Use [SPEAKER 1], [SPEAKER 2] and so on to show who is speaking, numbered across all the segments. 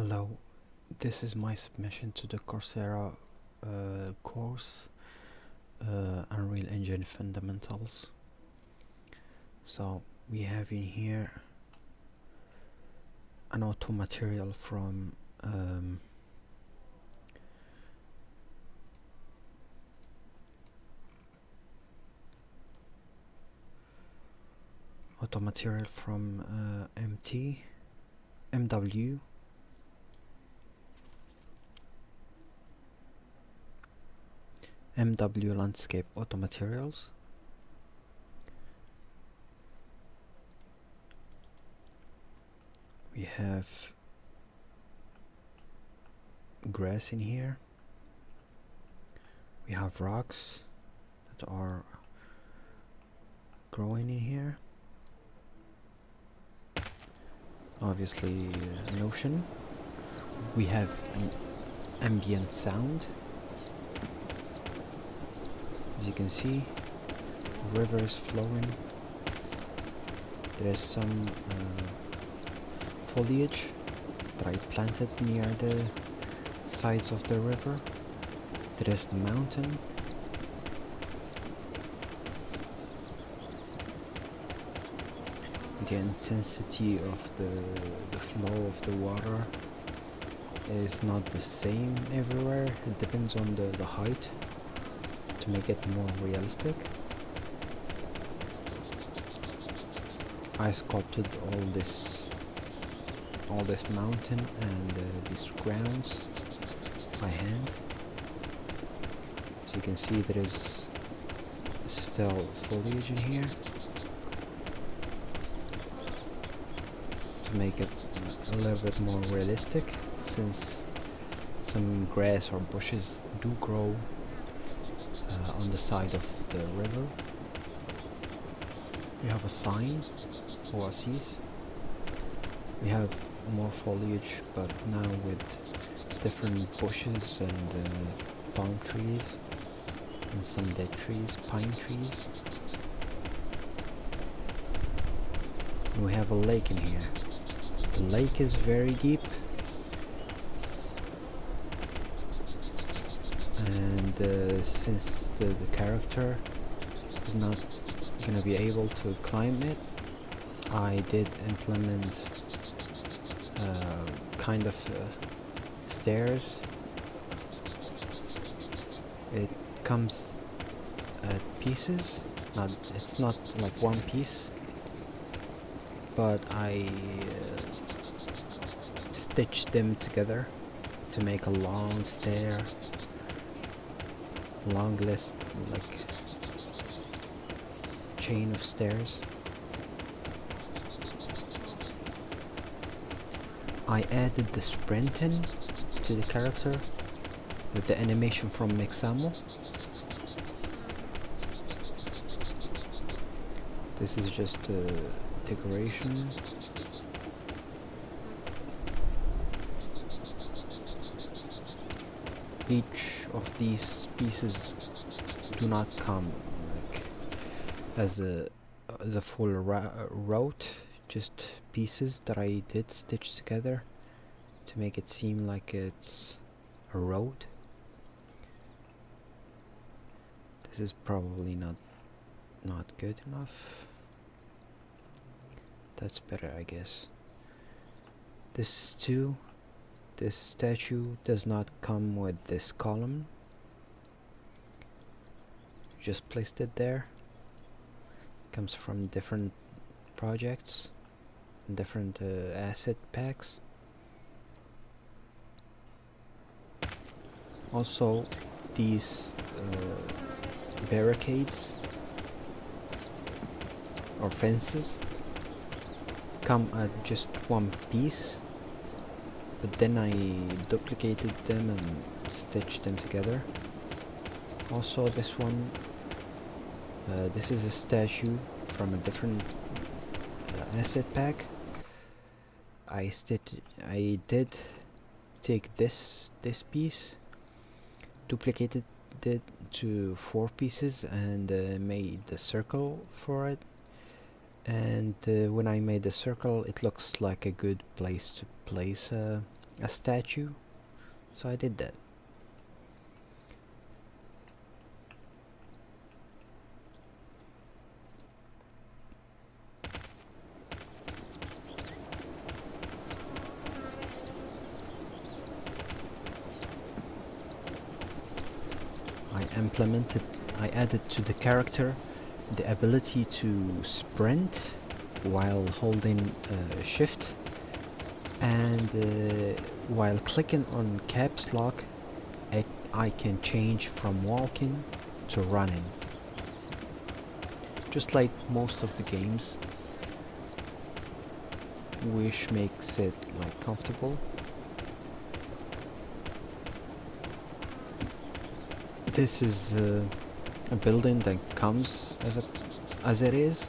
[SPEAKER 1] Hello, this is my submission to the Coursera course, Unreal Engine Fundamentals. So we have in here an auto material from MW. MW Landscape Auto Materials. We have grass in here. We have rocks that are growing in here. Obviously an ocean. We have an ambient sound. As you can see, the river is flowing. There is some foliage that I planted near the sides of the river. There is the mountain. The intensity of the flow of the water is not the same everywhere. It depends on the height to make it more realistic. I sculpted all this mountain and these grounds by hand. As you can see, there is still foliage in here to make it a little bit more realistic, since some grass or bushes do grow on the side of the river. We have a sign, Oasis. We have more foliage, but now with different bushes and palm trees and some dead trees, pine trees. And we have a lake in here. The lake is very deep, and since the character is not gonna be able to climb it, I did implement kind of stairs. It comes at pieces, it's not like one piece, but I stitched them together to make a long stair, long list, like chain of stairs. I added the sprinting to the character with the animation from Mixamo. This is just a decoration. Each of these pieces do not come like as a full route, just pieces that I did stitch together to make it seem like it's a road. This is probably not good enough. That's better, I guess. This statue does not come with this column. Just placed it there. Comes from different projects, different asset packs. Also, these barricades or fences come at just one piece, but then I duplicated them and stitched them together. Also, this one, this is a statue from a different asset pack. I did take this piece, duplicated it to 4 pieces, and made the circle for it. And when I made the circle, it looks like a good place to place a a statue, so I did that. I added to the character the ability to sprint while holding shift, and while clicking on caps lock I can change from walking to running, just like most of the games, which makes it like comfortable. This is a building that comes as it is,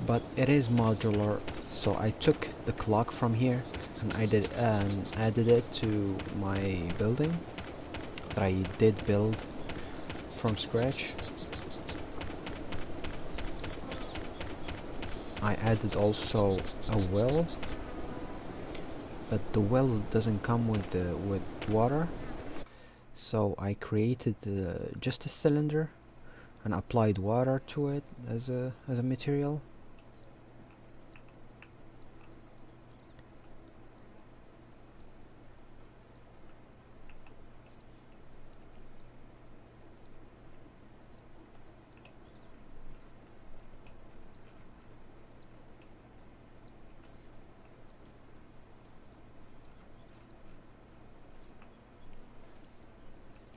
[SPEAKER 1] but it is modular, so I took the clock from here and added it to my building that I did build from scratch. I added also a well, but the well doesn't come with water, so I created just a cylinder and applied water to it as a material.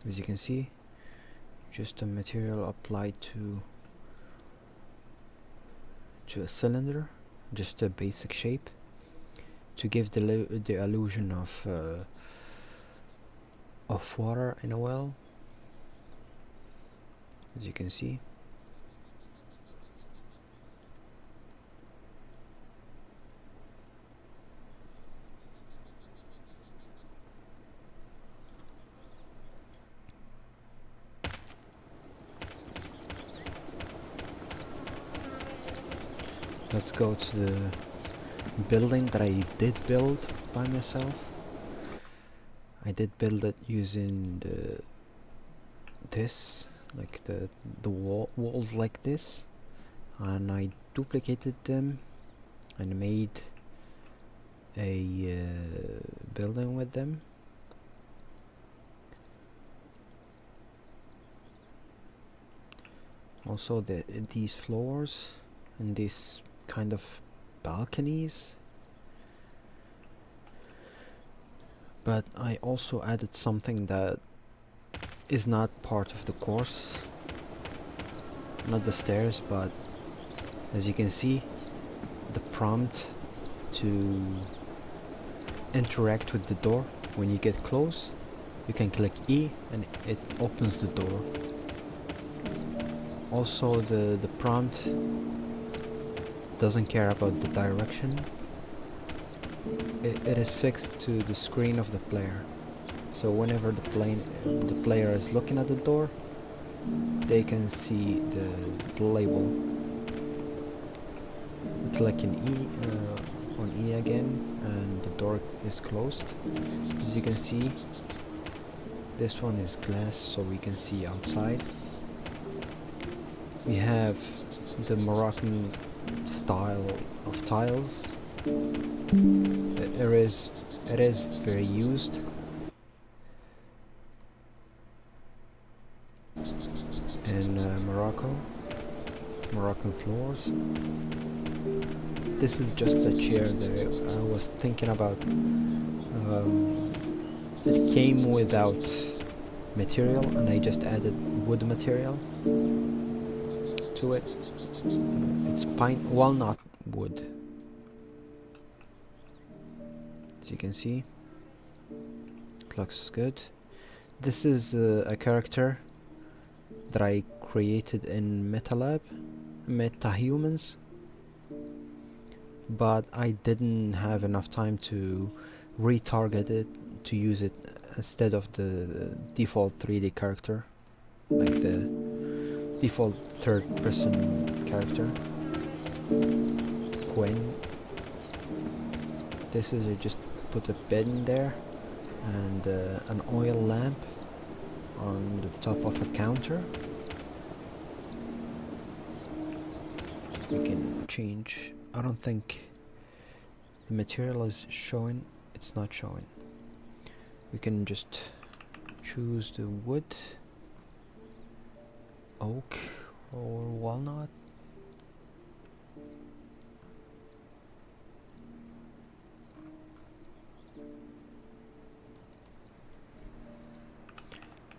[SPEAKER 1] As you can see, just a material applied to a cylinder, just a basic shape to give the illusion of water in a well, as you can see. Let's go to the building that I did build by myself. I did build it using the walls like this, and I duplicated them and made a building with them. Also these floors and these kind of balconies, but I also added something that is not part of the course, not the stairs, but as you can see, the prompt to interact with the door. When you get close, you can click E and it opens the door. Also the prompt doesn't care about the direction. It is fixed to the screen of the player, so whenever the player is looking at the door, they can see the label. Clicking on E again and the door is closed. As you can see, this one is glass, so we can see outside. We have the Moroccan style of tiles. It is very used in Moroccan floors. This is just a chair that I was thinking about. It came without material and I just added wood material to it. It's walnut wood, as you can see. It looks good. This is a character that I created in MetaHumans, but I didn't have enough time to retarget it to use it instead of the default 3D character, like the default third person character, Quinn. This is just put a bed in there and an oil lamp on the top of a counter. We can change. I don't think the material is showing. It's not showing. We can just choose the wood, oak or walnut.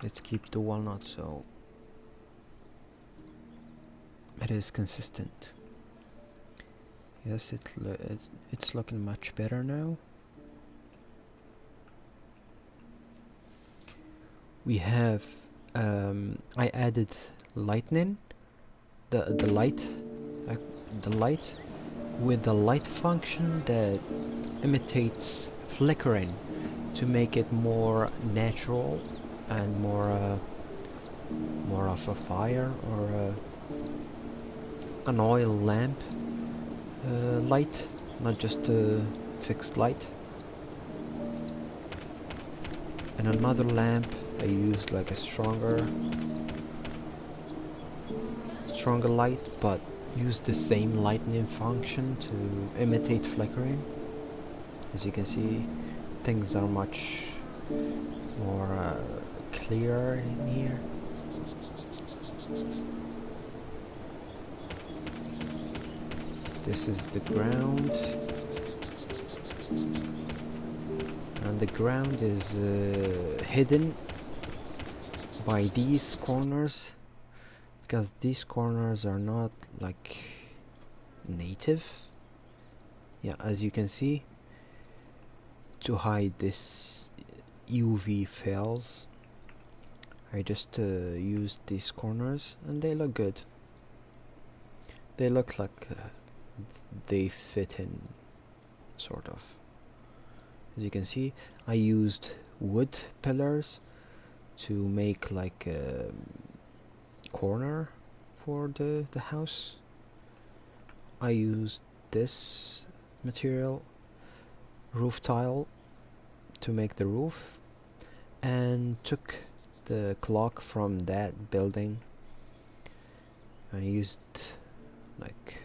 [SPEAKER 1] Let's keep the walnut so it is consistent. Yes, it's looking much better now. We have I added lightning, the light with the light function that imitates flickering to make it more natural and more of a fire or an oil lamp light, not just a fixed light. And another lamp I used like a stronger light, but used the same lightning function to imitate flickering. As you can see, things are much more clearer in here. This is the ground, and the ground is hidden by these corners, because these corners are not like native. Yeah, as you can see, to hide this UV fields, I just used these corners and they look good. They look like they fit in, sort of. As you can see, I used wood pillars to make like a corner for the house. I used this material, roof tile, to make the roof, and took the clock from that building. I used like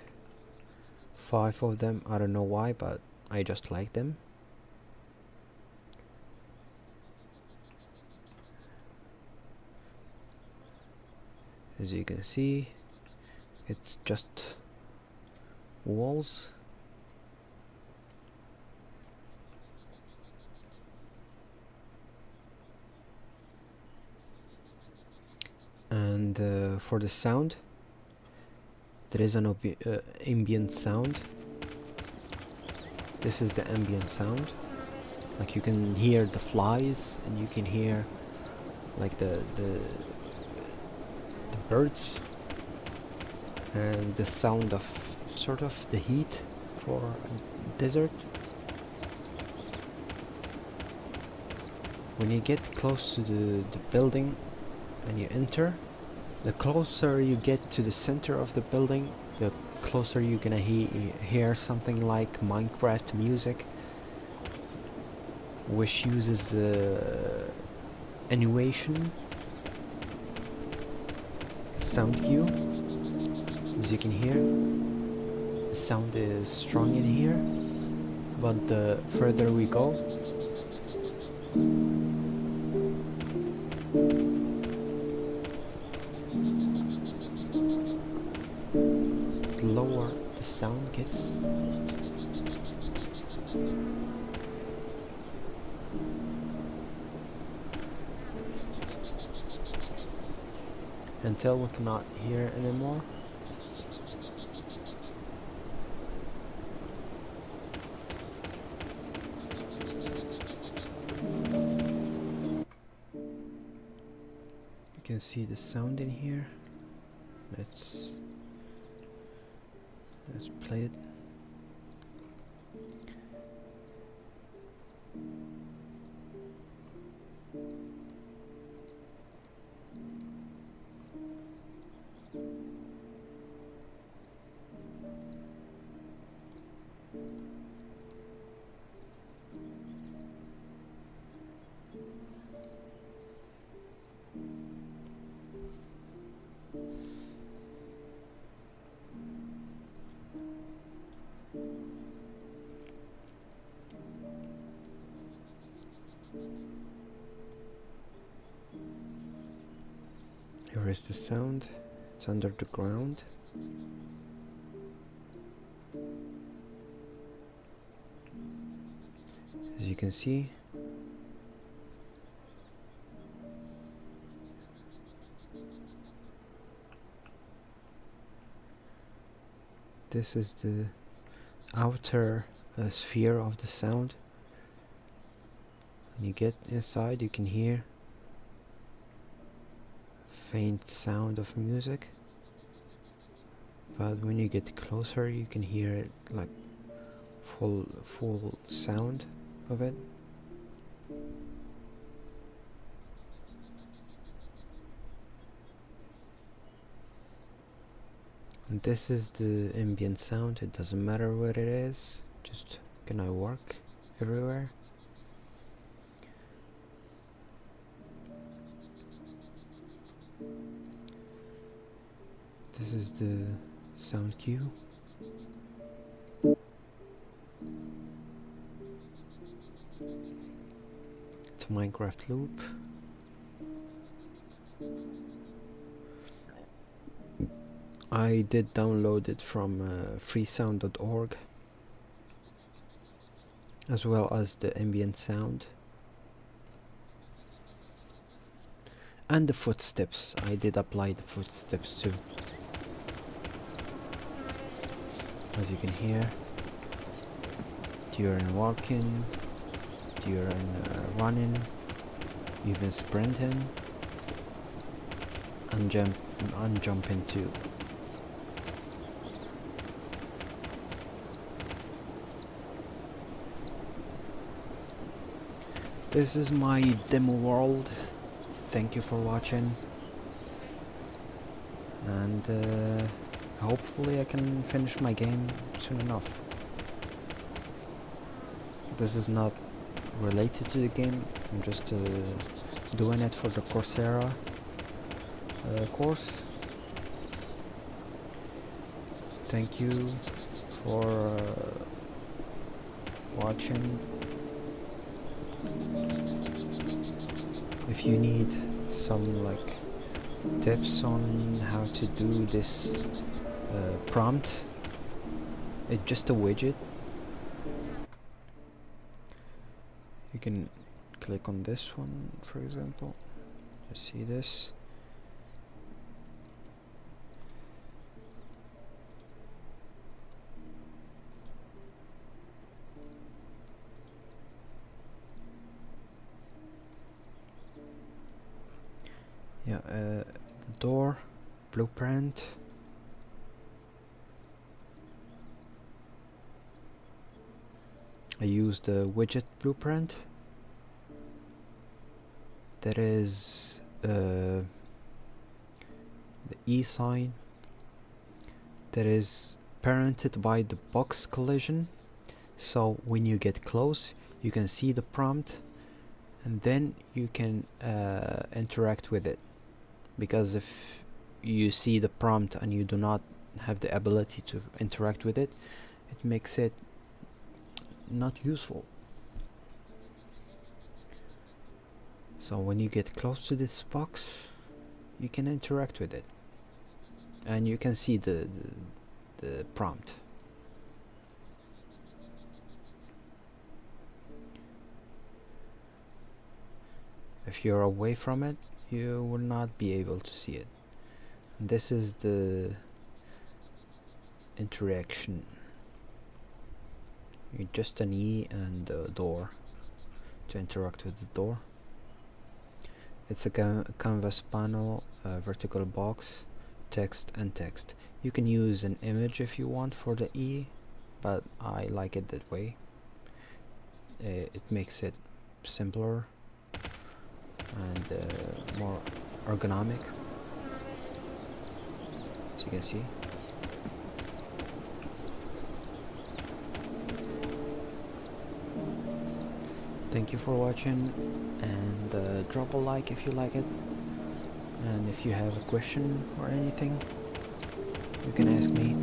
[SPEAKER 1] 5 of them. I don't know why, but I just like them. As you can see, it's just walls. And for the sound, there is an ambient sound. This is the ambient sound. Like you can hear the flies, and you can hear like the birds, and the sound of sort of the heat for a desert. When you get close to the building and you enter, the closer you get to the center of the building, the closer you're gonna hear something like Minecraft music, which uses animation sound cue. As you can hear, the sound is strong in here, but the further we go, the lower the sound gets. Until we cannot hear anymore. You can see the sound in here. Let's play it. Where is the sound? It's under the ground. As you can see, this is the outer sphere of the sound. When you get inside, you can hear faint sound of music, but when you get closer, you can hear it like full sound of it. And this is the ambient sound. It doesn't matter what it is, just gonna work everywhere. This is the sound cue. It's a Minecraft loop. I did download it from freesound.org, as well as the ambient sound and the footsteps. I did apply the footsteps too. As you can hear, during walking, during running, even sprinting, and jumping too. This is my demo world. Thank you for watching, and hopefully I can finish my game soon enough. This is not related to the game, I'm just doing it for the Coursera course. Thank you for watching. If you need some like tips on how to do this prompt, it's just a widget. You can click on this one, for example. You see this? Yeah, the door blueprint. I used the widget blueprint. That is the E sign that is parented by the box collision. So when you get close, you can see the prompt, and then you can interact with it. Because if you see the prompt and you do not have the ability to interact with it, it makes it not useful. So when you get close to this box, you can interact with it, and you can see the prompt. If you're away from it, you will not be able to see it. And this is the interaction. You just an E and a door to interact with the door. It's a canvas panel, a vertical box, text and text. You can use an image if you want for the E, but I like it that way. It makes it simpler and more ergonomic, as you can see. Thank you for watching, and drop a like if you like it, and if you have a question or anything, you can ask me.